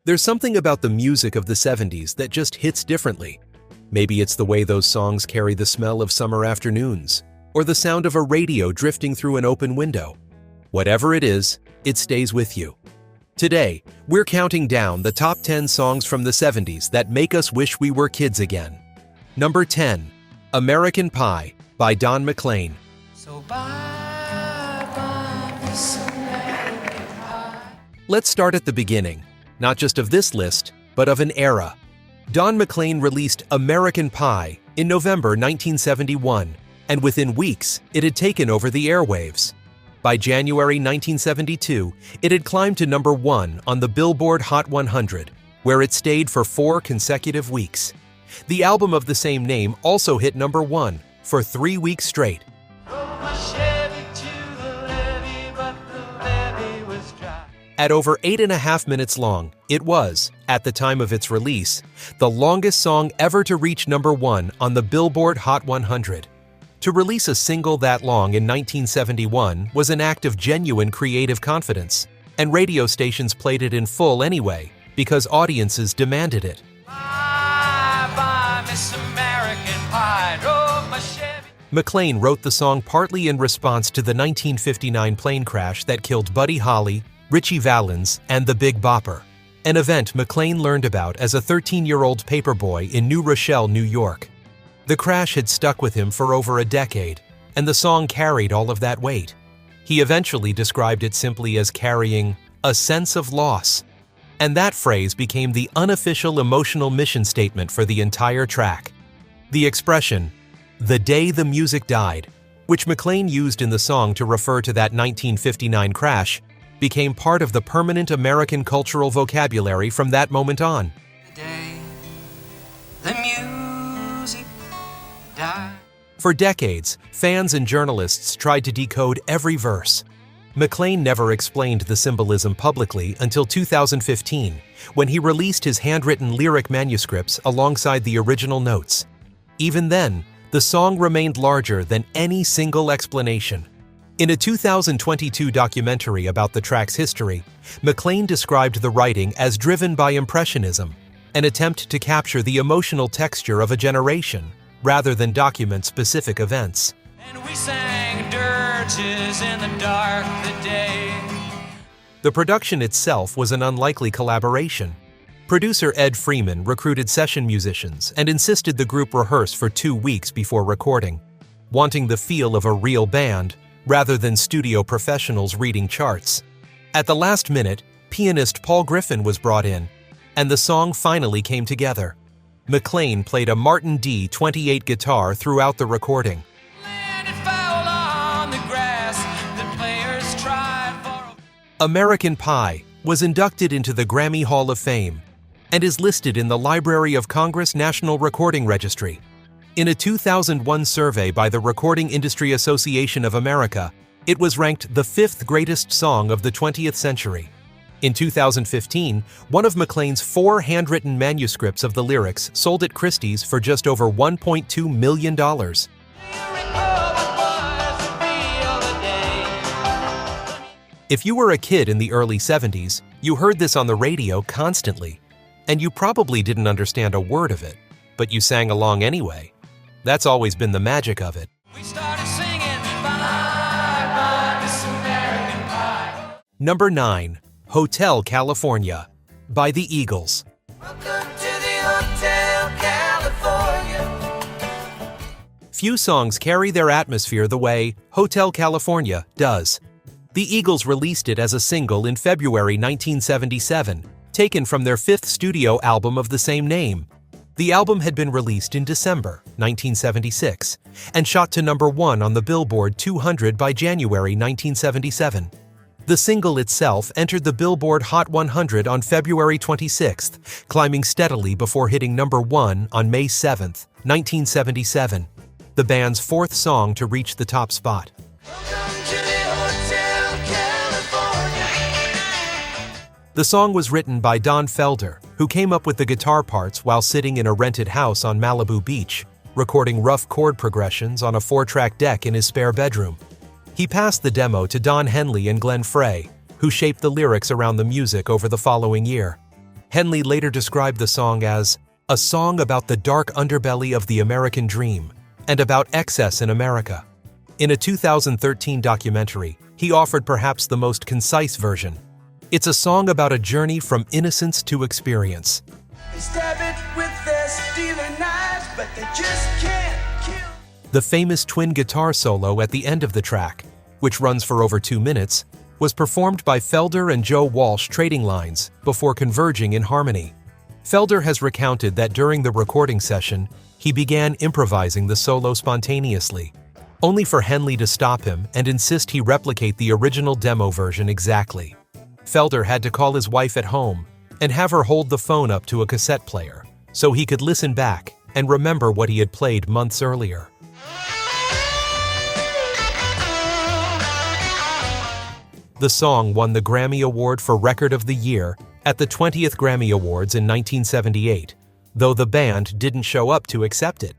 There's something about the music of the 70s that just hits differently. Maybe it's the way those songs carry the smell of summer afternoons, or the sound of a radio drifting through an open window. Whatever it is, it stays with you. Today, we're counting down the top 10 songs from the 70s that make us wish we were kids again. Number 10, American Pie by Don McLean. So bye, Miss American Pie. Let's start at the beginning, not just of this list, but of an era. Don McLean released American Pie in November 1971, and within weeks, it had taken over the airwaves. By January 1972, it had climbed to number 1 on the Billboard Hot 100, where it stayed for 4 consecutive weeks. The album of the same name also hit number 1 for 3 weeks straight. At over 8.5 minutes long, it was, at the time of its release, the longest song ever to reach number 1 on the Billboard Hot 100. To release a single that long in 1971 was an act of genuine creative confidence, and radio stations played it in full anyway, because audiences demanded it. Bye, bye, Miss American Pie. Drove my Chevy. McLean wrote the song partly in response to the 1959 plane crash that killed Buddy Holly, Ritchie Valens, and the Big Bopper, an event McLean learned about as a 13-year-old paperboy in New Rochelle, New York. The crash had stuck with him for over a decade, and the song carried all of that weight. He eventually described it simply as carrying a sense of loss, and that phrase became the unofficial emotional mission statement for the entire track. The expression, "the day the music died," which McLean used in the song to refer to that 1959 crash, became part of the permanent American cultural vocabulary from that moment on. The day the music died. For decades, fans and journalists tried to decode every verse. McLean never explained the symbolism publicly until 2015, when he released his handwritten lyric manuscripts alongside the original notes. Even then, the song remained larger than any single explanation. In a 2022 documentary about the track's history, McLean described the writing as driven by Impressionism, an attempt to capture the emotional texture of a generation, rather than document specific events. And we sang dirges in the dark the day. The production itself was an unlikely collaboration. Producer Ed Freeman recruited session musicians and insisted the group rehearse for 2 weeks before recording, wanting the feel of a real band, rather than studio professionals reading charts. At the last minute, pianist Paul Griffin was brought in, and the song finally came together. McLean played a Martin D 28 guitar throughout the recording. Landed foul on the grass. The players tried for American Pie was inducted into the Grammy Hall of Fame and is listed in the Library of Congress National Recording Registry. In a 2001 survey by the Recording Industry Association of America, it was ranked the 5th greatest song of the 20th century. In 2015, one of McLean's 4 handwritten manuscripts of the lyrics sold at Christie's for just over $1.2 million. If you were a kid in the early 70s, you heard this on the radio constantly, and you probably didn't understand a word of it, but you sang along anyway. That's always been the magic of it. We started singing Bye, bye, Miss American Pie. Number 9, Hotel California by the Eagles. Welcome to the Hotel California. Few songs carry their atmosphere the way Hotel California does. The Eagles released it as a single in February 1977, taken from their 5th studio album of the same name. The album had been released in December 1976 and shot to number 1 on the Billboard 200 by January 1977. The single itself entered the Billboard Hot 100 on February 26th, climbing steadily before hitting number 1 on May 7th, 1977, the band's 4th song to reach the top spot. Welcome to the Hotel California. The song was written by Don Felder, who came up with the guitar parts while sitting in a rented house on Malibu Beach, recording rough chord progressions on a 4-track deck in his spare bedroom. He passed the demo to Don Henley and Glenn Frey, who shaped the lyrics around the music over the following year. Henley later described the song as a song about the dark underbelly of the American dream and about excess in America. In a 2013 documentary, he offered perhaps the most concise version. It's a song about a journey from innocence to experience. They stab it with their stealing knives, but they just can't kill. The famous twin guitar solo at the end of the track, which runs for over 2 minutes, was performed by Felder and Joe Walsh trading lines before converging in harmony. Felder has recounted that during the recording session, he began improvising the solo spontaneously, only for Henley to stop him and insist he replicate the original demo version exactly. Felder had to call his wife at home and have her hold the phone up to a cassette player so he could listen back and remember what he had played months earlier. The song won the Grammy Award for Record of the Year at the 20th Grammy Awards in 1978, though the band didn't show up to accept it.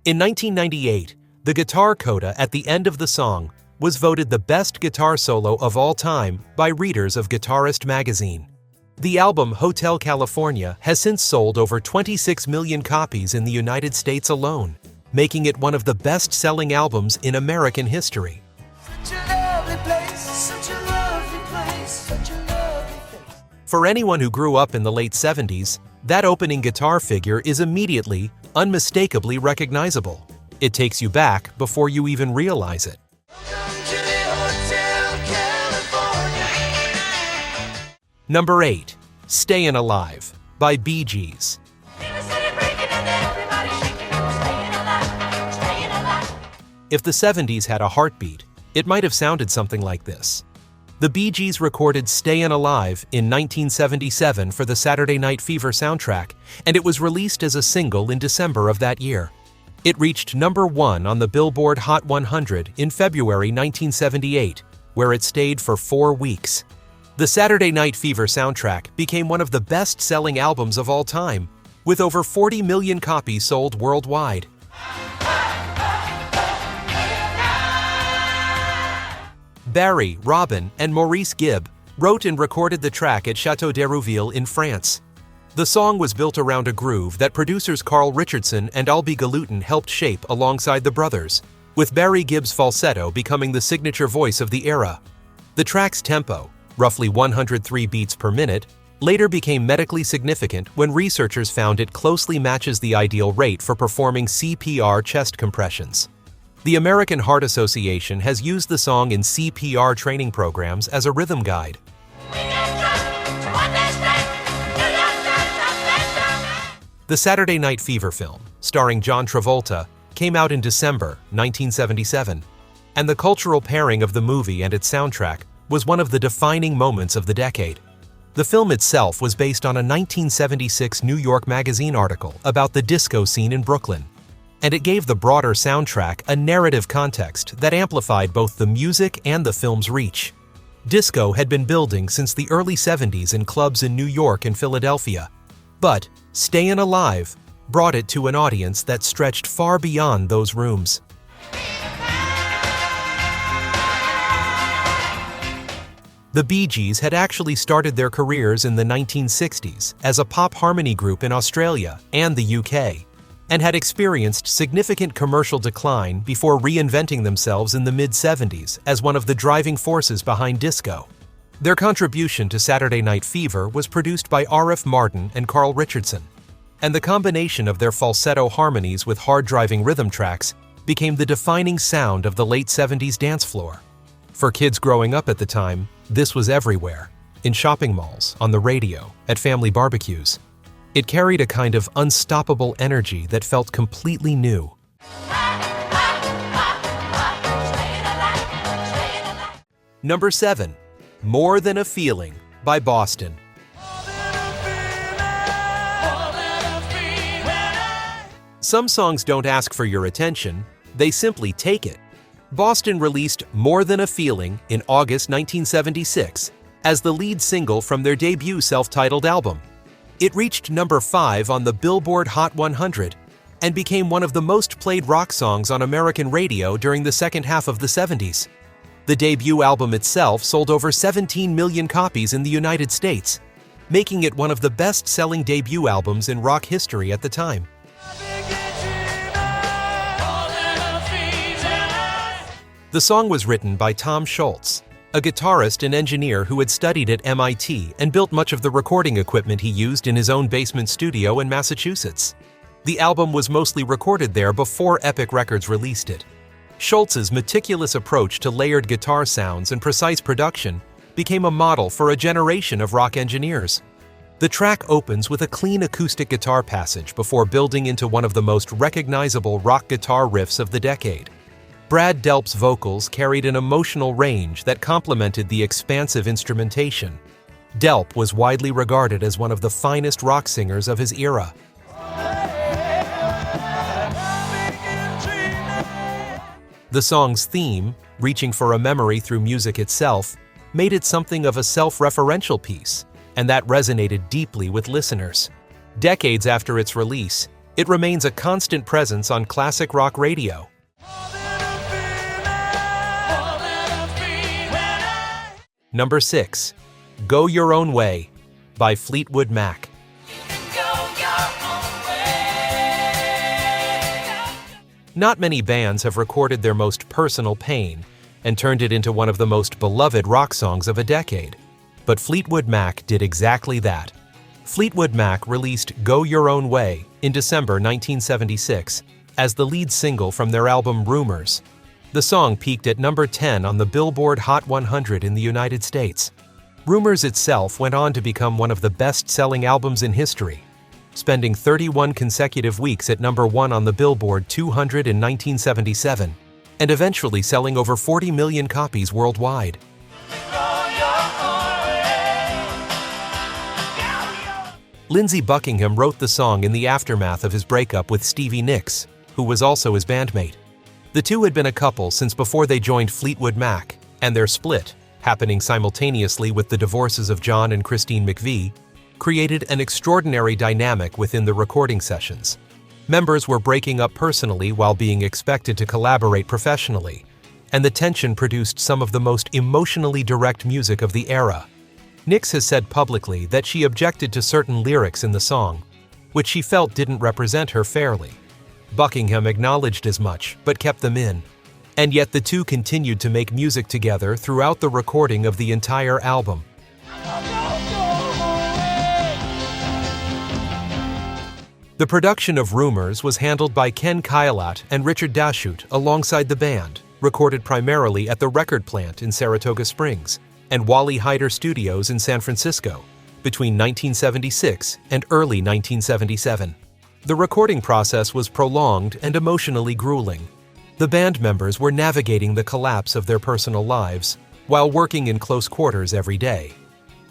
In 1998, the guitar coda at the end of the song was voted the best guitar solo of all time by readers of Guitarist magazine. The album Hotel California has since sold over 26 million copies in the United States alone, making it one of the best-selling albums in American history. Such a lovely place, such a lovely place, such a lovely place. For anyone who grew up in the late 70s, that opening guitar figure is immediately, unmistakably recognizable. It takes you back before you even realize it. Welcome to the Hotel California. Number 8. Stayin' Alive by Bee Gees. If the 70s had a heartbeat, it might have sounded something like this. The Bee Gees recorded Stayin' Alive in 1977 for the Saturday Night Fever soundtrack, and it was released as a single in December of that year. It reached number 1 on the Billboard Hot 100 in February 1978, where it stayed for 4 weeks. The Saturday Night Fever soundtrack became one of the best-selling albums of all time, with over 40 million copies sold worldwide. Barry, Robin, and Maurice Gibb wrote and recorded the track at Château d'Hérouville in France. The song was built around a groove that producers Carl Richardson and Albie Galutin helped shape alongside the brothers, with Barry Gibb's falsetto becoming the signature voice of the era. The track's tempo, roughly 103 beats per minute, later became medically significant when researchers found it closely matches the ideal rate for performing CPR chest compressions. The American Heart Association has used the song in CPR training programs as a rhythm guide. The Saturday Night Fever film, starring John Travolta, came out in December 1977, and the cultural pairing of the movie and its soundtrack was one of the defining moments of the decade. The film itself was based on a 1976 New York Magazine article about the disco scene in Brooklyn, and it gave the broader soundtrack a narrative context that amplified both the music and the film's reach. Disco had been building since the early 70s in clubs in New York and Philadelphia, but Stayin' Alive brought it to an audience that stretched far beyond those rooms. The Bee Gees had actually started their careers in the 1960s as a pop harmony group in Australia and the UK, and had experienced significant commercial decline before reinventing themselves in the mid-70s as one of the driving forces behind disco. Their contribution to Saturday Night Fever was produced by R.F. Martin and Carl Richardson, and the combination of their falsetto harmonies with hard-driving rhythm tracks became the defining sound of the late 70s dance floor. For kids growing up at the time, this was everywhere, in shopping malls, on the radio, at family barbecues. It carried a kind of unstoppable energy that felt completely new. Number 7. More Than a Feeling by Boston. Some songs don't ask for your attention, they simply take it. Boston released More Than a Feeling in August 1976 as the lead single from their debut self-titled album. It reached number 5 on the Billboard Hot 100 and became one of the most played rock songs on American radio during the second half of the 70s. The debut album itself sold over 17 million copies in the United States. making it one of the best-selling debut albums in rock history at the time. The song was written by Tom Scholz, a guitarist and engineer who had studied at MIT and built much of the recording equipment he used in his own basement studio in Massachusetts. The album was mostly recorded there before Epic Records released it. Scholz's meticulous approach to layered guitar sounds and precise production became a model for a generation of rock engineers. The track opens with a clean acoustic guitar passage before building into one of the most recognizable rock guitar riffs of the decade. Brad Delp's vocals carried an emotional range that complemented the expansive instrumentation. Delp was widely regarded as one of the finest rock singers of his era. The song's theme, reaching for a memory through music itself, made it something of a self-referential piece, and that resonated deeply with listeners. Decades after its release, it remains a constant presence on classic rock radio. Number 6. Go Your Own Way by Fleetwood Mac. Not many bands have recorded their most personal pain and turned it into one of the most beloved rock songs of a decade. But Fleetwood Mac did exactly that. Fleetwood Mac released Go Your Own Way in December 1976 as the lead single from their album Rumors. The song peaked at number 10 on the Billboard Hot 100 in the United States. Rumors itself went on to become one of the best-selling albums in history, spending 31 consecutive weeks at number 1 on the Billboard 200 in 1977, and eventually selling over 40 million copies worldwide. Lindsey Buckingham wrote the song in the aftermath of his breakup with Stevie Nicks, who was also his bandmate. The two had been a couple since before they joined Fleetwood Mac, and their split, happening simultaneously with the divorces of John and Christine McVie, created an extraordinary dynamic within the recording sessions. Members were breaking up personally while being expected to collaborate professionally, and the tension produced some of the most emotionally direct music of the era. Nicks has said publicly that she objected to certain lyrics in the song, which she felt didn't represent her fairly. Buckingham acknowledged as much, but kept them in. And yet the two continued to make music together throughout the recording of the entire album. The production of Rumors was handled by Ken Kailat and Richard Dashut alongside the band, recorded primarily at the record plant in Saratoga Springs and Wally Heider Studios in San Francisco between 1976 and early 1977. The recording process was prolonged and emotionally grueling. The band members were navigating the collapse of their personal lives while working in close quarters every day.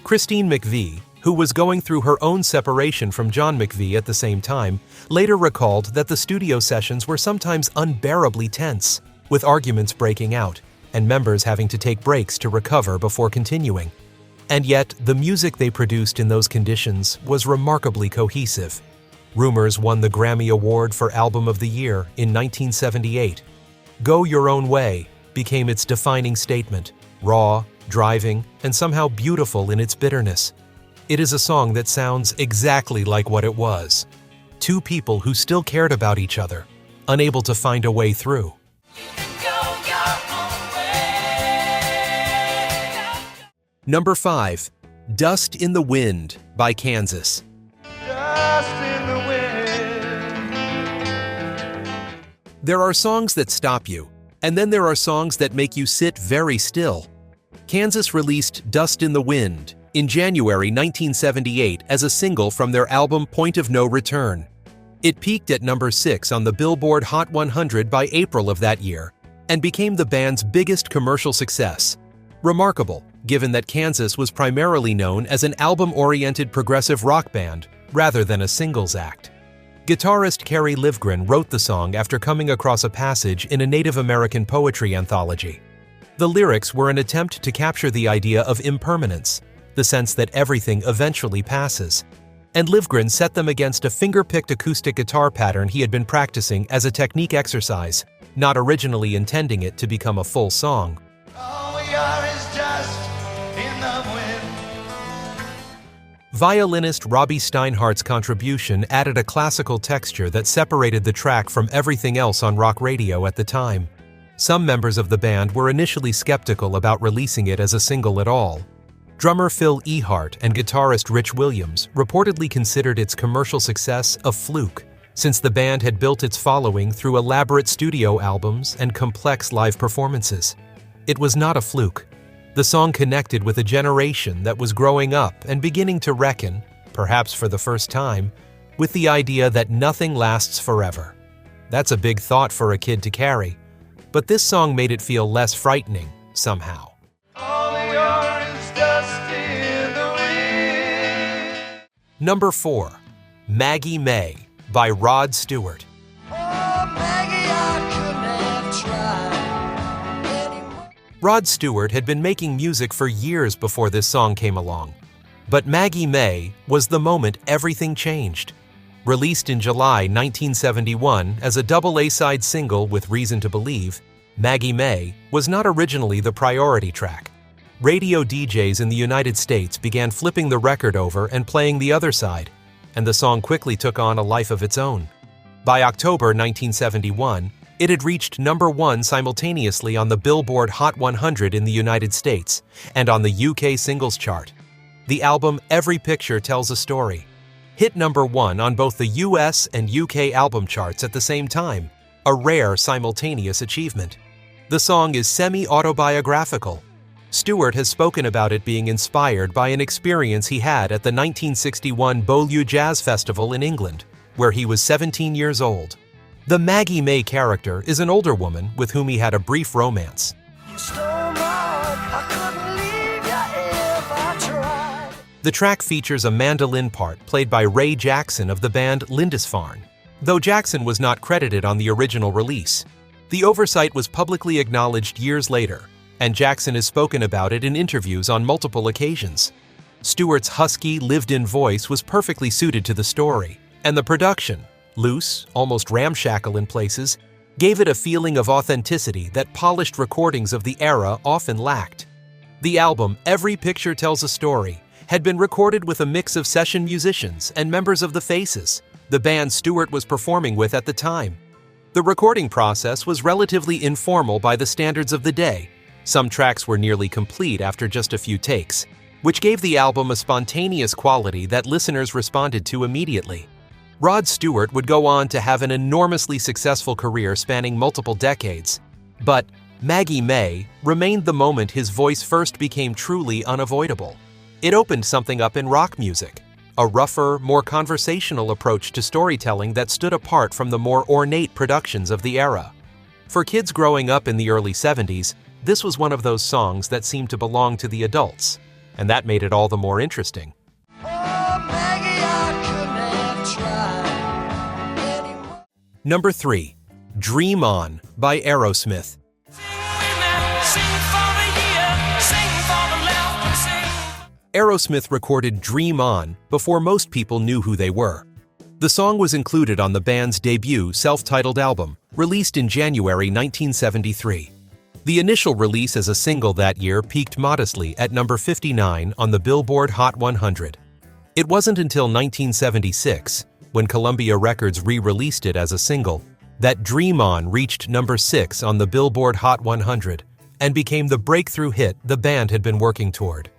Christine McVie, who was going through her own separation from John McVie at the same time, later recalled that the studio sessions were sometimes unbearably tense, with arguments breaking out and members having to take breaks to recover before continuing. And yet, the music they produced in those conditions was remarkably cohesive. Rumors won the Grammy Award for Album of the Year in 1978. Go Your Own Way became its defining statement, raw, driving, and somehow beautiful in its bitterness. It is a song that sounds exactly like what it was. Two people who still cared about each other, unable to find a way through. Number 5. Dust in the Wind by Kansas. There are songs that stop you, and then there are songs that make you sit very still. Kansas released Dust in the Wind in January 1978 as a single from their album Point of No Return. It peaked at number 6 on the Billboard Hot 100 by April of that year and became the band's biggest commercial success. Remarkable, given that Kansas was primarily known as an album-oriented progressive rock band rather than a singles act. Guitarist Kerry Livgren wrote the song after coming across a passage in a Native American poetry anthology. The lyrics were an attempt to capture the idea of impermanence, the sense that everything eventually passes. And Livgren set them against a finger-picked acoustic guitar pattern he had been practicing as a technique exercise, not originally intending it to become a full song. All we are is dust in the wind. Violinist Robbie Steinhardt's contribution added a classical texture that separated the track from everything else on rock radio at the time. Some members of the band were initially skeptical about releasing it as a single at all. Drummer Phil Ehart and guitarist Rich Williams reportedly considered its commercial success a fluke, since the band had built its following through elaborate studio albums and complex live performances. It was not a fluke. The song connected with a generation that was growing up and beginning to reckon, perhaps for the first time, with the idea that nothing lasts forever. That's a big thought for a kid to carry, but this song made it feel less frightening, somehow. Number 4. Maggie May by Rod Stewart. Rod Stewart had been making music for years before this song came along. But Maggie May was the moment everything changed. Released in July 1971 as a double A-side single with Reason to Believe, Maggie May was not originally the priority track. Radio DJs in the United States began flipping the record over and playing the other side, and the song quickly took on a life of its own. By October 1971, it had reached number 1 simultaneously on the Billboard Hot 100 in the United States and on the UK singles chart. The album Every Picture Tells a Story hit number 1 on both the US and UK album charts at the same time, a rare simultaneous achievement. The song is semi-autobiographical. Stewart has spoken about it being inspired by an experience he had at the 1961 Beaulieu Jazz Festival in England, where he was 17 years old. The Maggie May character is an older woman with whom he had a brief romance. The track features a mandolin part played by Ray Jackson of the band Lindisfarne, though Jackson was not credited on the original release. The oversight was publicly acknowledged years later, and Jackson has spoken about it in interviews on multiple occasions. Stewart's husky, lived-in voice was perfectly suited to the story, and the production, loose, almost ramshackle in places, gave it a feeling of authenticity that polished recordings of the era often lacked. The album Every Picture Tells a Story had been recorded with a mix of session musicians and members of the Faces, the band Stewart was performing with at the time. The recording process was relatively informal by the standards of the day. Some tracks were nearly complete after just a few takes, which gave the album a spontaneous quality that listeners responded to immediately. Rod Stewart would go on to have an enormously successful career spanning multiple decades, but Maggie May remained the moment his voice first became truly unavoidable. It opened something up in rock music, a rougher, more conversational approach to storytelling that stood apart from the more ornate productions of the era. For kids growing up in the early 70s, this was one of those songs that seemed to belong to the adults, and that made it all the more interesting. Number 3. Dream On by Aerosmith. Aerosmith recorded Dream On before most people knew who they were. The song was included on the band's debut self-titled album, released in January 1973. The initial release as a single that year peaked modestly at number 59 on the Billboard Hot 100. It wasn't until 1976, when Columbia Records re-released it as a single, that Dream On reached number 6 on the Billboard Hot 100 and became the breakthrough hit the band had been working toward.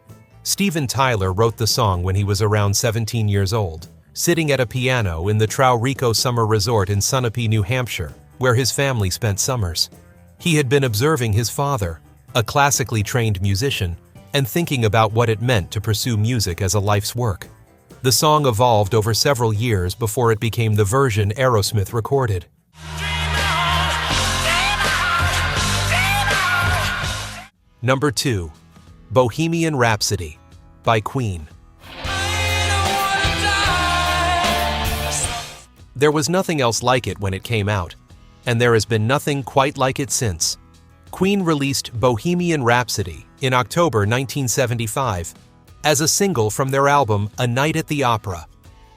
Steven Tyler wrote the song when he was around 17 years old, sitting at a piano in the Traurico Summer Resort in Sunapee, New Hampshire, where his family spent summers. He had been observing his father, a classically trained musician, and thinking about what it meant to pursue music as a life's work. The song evolved over several years before it became the version Aerosmith recorded. Number 2. Bohemian Rhapsody by Queen. There was nothing else like it when it came out, and there has been nothing quite like it since. Queen released Bohemian Rhapsody in October 1975 as a single from their album A Night at the Opera.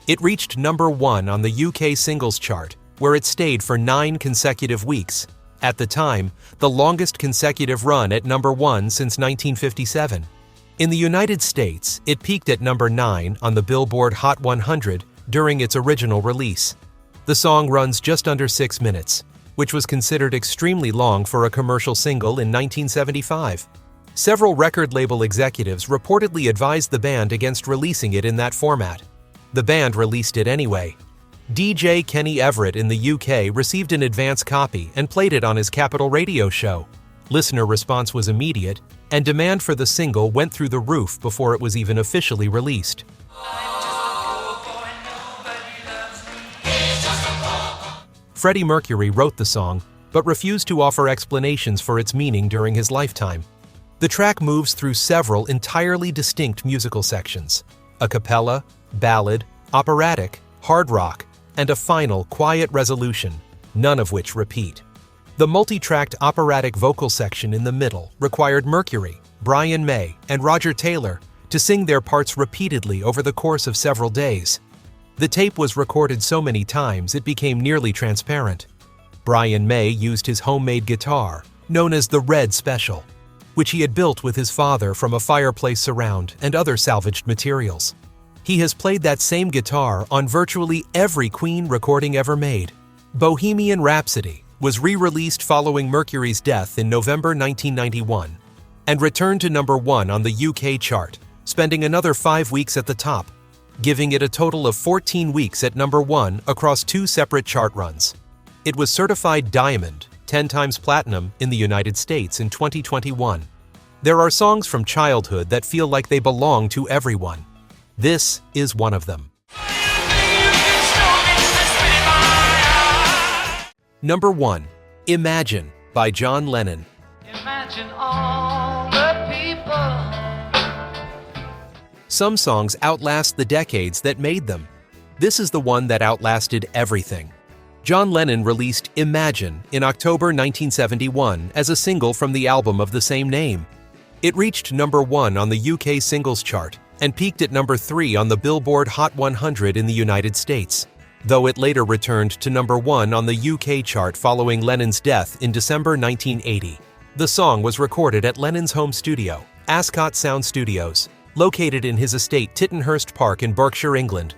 It reached number 1 on the UK singles chart, where it stayed for 9 consecutive weeks. At the time, the longest consecutive run at number 1 since 1957. In the United States, it peaked at number 9 on the Billboard Hot 100 during its original release. The song runs just under 6 minutes, which was considered extremely long for a commercial single in 1975. Several record label executives reportedly advised the band against releasing it in that format. The band released it anyway. DJ Kenny Everett in the UK received an advance copy and played it on his Capital Radio show. Listener response was immediate, and demand for the single went through the roof before it was even officially released. Freddie Mercury wrote the song, but refused to offer explanations for its meaning during his lifetime. The track moves through several entirely distinct musical sections: a cappella, ballad, operatic, hard rock, and a final, quiet resolution, none of which repeat. The multi-tracked operatic vocal section in the middle required Mercury, Brian May, and Roger Taylor to sing their parts repeatedly over the course of several days. The tape was recorded so many times it became nearly transparent. Brian May used his homemade guitar, known as the Red Special, which he had built with his father from a fireplace surround and other salvaged materials. He has played that same guitar on virtually every Queen recording ever made. Bohemian Rhapsody was re-released following Mercury's death in November 1991 and returned to number 1 on the UK chart, spending another 5 weeks at the top, giving it a total of 14 weeks at number 1 across 2 separate chart runs. It was certified diamond, 10 times platinum in the United States in 2021. There are songs from childhood that feel like they belong to everyone. This is one of them. Number 1. Imagine by John Lennon. Imagine all the people. Some songs outlast the decades that made them. This is the one that outlasted everything. John Lennon released Imagine in October 1971 as a single from the album of the same name. It reached number 1 on the UK singles chart and peaked at number 3 on the Billboard Hot 100 in the United States, though it later returned to number 1 on the UK chart following Lennon's death in December 1980. The song was recorded at Lennon's home studio, Ascot Sound Studios, located in his estate Tittenhurst Park in Berkshire, England.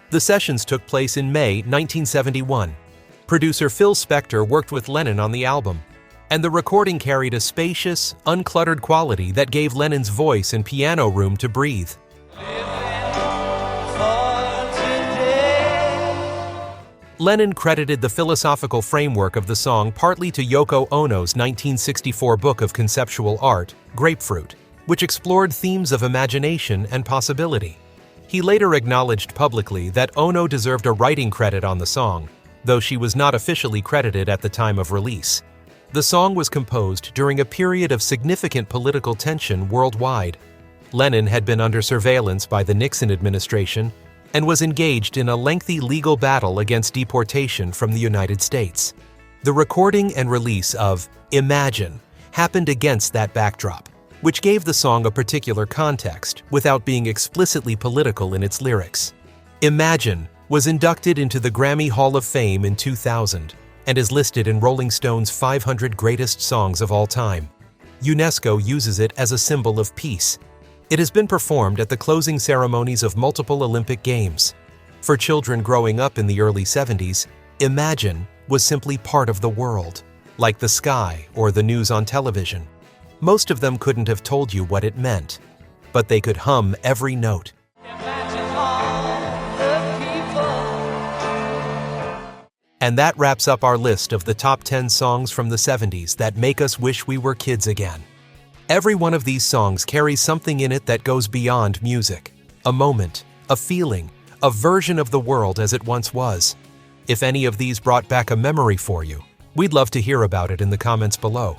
The sessions took place in May 1971. Producer Phil Spector worked with Lennon on the album, and the recording carried a spacious, uncluttered quality that gave Lennon's voice and piano room to breathe. Lennon credited the philosophical framework of the song partly to Yoko Ono's 1964 book of conceptual art, Grapefruit, which explored themes of imagination and possibility. He later acknowledged publicly that Ono deserved a writing credit on the song, though she was not officially credited at the time of release. The song was composed during a period of significant political tension worldwide. Lennon had been under surveillance by the Nixon administration and was engaged in a lengthy legal battle against deportation from the United States. The recording and release of Imagine happened against that backdrop, which gave the song a particular context without being explicitly political in its lyrics. Imagine was inducted into the Grammy Hall of Fame in 2000 and is listed in Rolling Stone's 500 Greatest Songs of All Time. UNESCO uses it as a symbol of peace. It has been performed at the closing ceremonies of multiple Olympic Games. For children growing up in the early 70s, Imagine was simply part of the world, like the sky or the news on television. Most of them couldn't have told you what it meant, but they could hum every note. And that wraps up our list of the top 10 songs from the 70s that make us wish we were kids again. Every one of these songs carries something in it that goes beyond music. A moment, a feeling, a version of the world as it once was. If any of these brought back a memory for you, we'd love to hear about it in the comments below.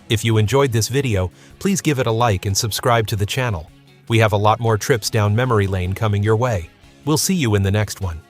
If you enjoyed this video, please give it a like and subscribe to the channel. We have a lot more trips down memory lane coming your way. We'll see you in the next one.